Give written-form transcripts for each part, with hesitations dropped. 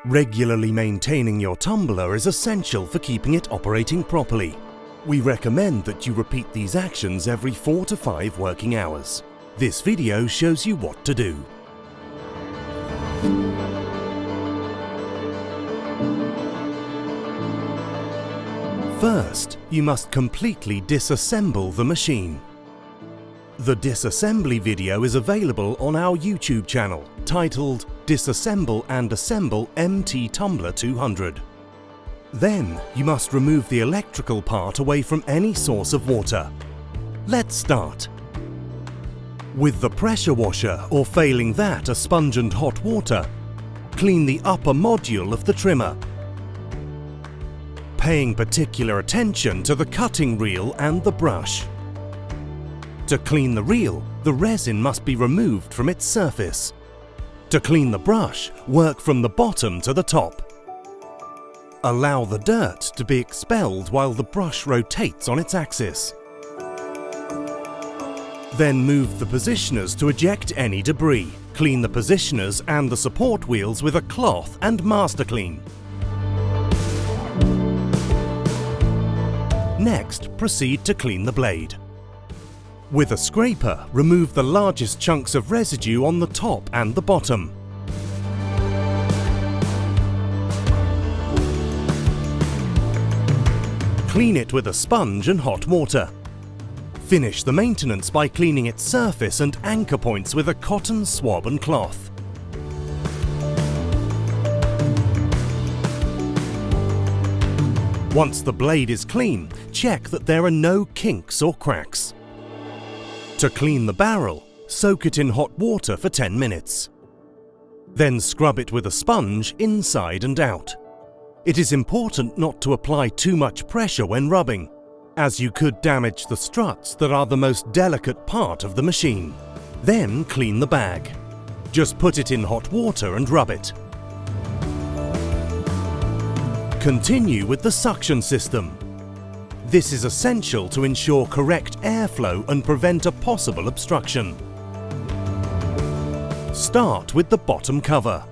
Regularly maintaining your tumbler is essential for keeping it operating properly. We recommend that you repeat these actions every 4 to 5 working hours. This video shows you what to do. First, you must completely disassemble the machine. The disassembly video is available on our YouTube channel, titled Disassemble and Assemble MT Tumbler 200. Then, you must remove the electrical part away from any source of water. Let's start. With the pressure washer, or failing that, a sponge and hot water, clean the upper module of the trimmer, paying particular attention to the cutting reel and the brush. To clean the reel, the resin must be removed from its surface. To clean the brush, work from the bottom to the top. Allow the dirt to be expelled while the brush rotates on its axis. Then move the positioners to eject any debris. Clean the positioners and the support wheels with a cloth and master clean. Next, proceed to clean the blade. With a scraper, remove the largest chunks of residue on the top and the bottom. Clean it with a sponge and hot water. Finish the maintenance by cleaning its surface and anchor points with a cotton swab and cloth. Once the blade is clean, check that there are no kinks or cracks. To clean the barrel, soak it in hot water for 10 minutes. Then scrub it with a sponge inside and out. It is important not to apply too much pressure when rubbing, as you could damage the struts that are the most delicate part of the machine. Then clean the bag. Just put it in hot water and rub it. Continue with the suction system. This is essential to ensure correct airflow and prevent a possible obstruction. Start with the bottom cover.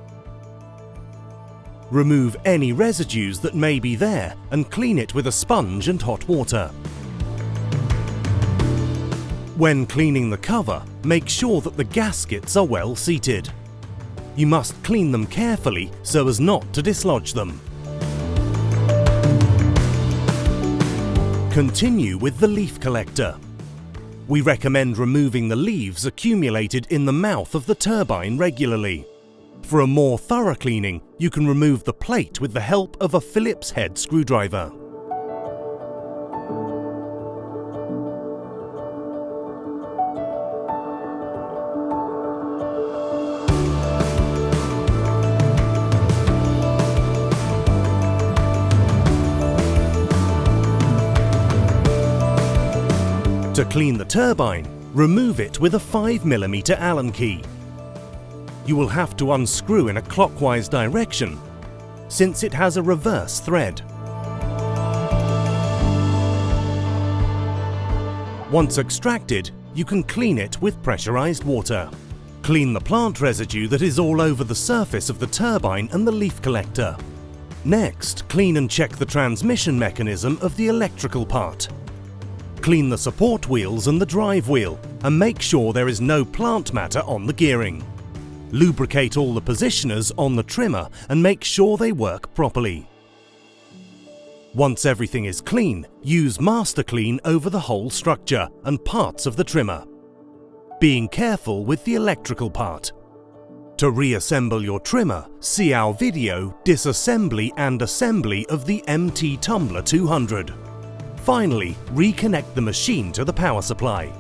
Remove any residues that may be there and clean it with a sponge and hot water. When cleaning the cover, make sure that the gaskets are well seated. You must clean them carefully so as not to dislodge them. Continue with the leaf collector. We recommend removing the leaves accumulated in the mouth of the turbine regularly. For a more thorough cleaning, you can remove the plate with the help of a Phillips head screwdriver. To clean the turbine, remove it with a 5mm Allen key. You will have to unscrew in a clockwise direction, since it has a reverse thread. Once extracted, you can clean it with pressurized water. Clean the plant residue that is all over the surface of the turbine and the leaf collector. Next, clean and check the transmission mechanism of the electrical part. Clean the support wheels and the drive wheel, and make sure there is no plant matter on the gearing. Lubricate all the positioners on the trimmer and make sure they work properly. Once everything is clean, use Master Clean over the whole structure and parts of the trimmer, being careful with the electrical part. To reassemble your trimmer, see our video Disassembly and Assembly of the MT Tumbler 200. Finally, reconnect the machine to the power supply.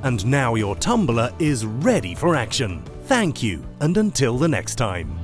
And now your tumbler is ready for action. Thank you, and until the next time.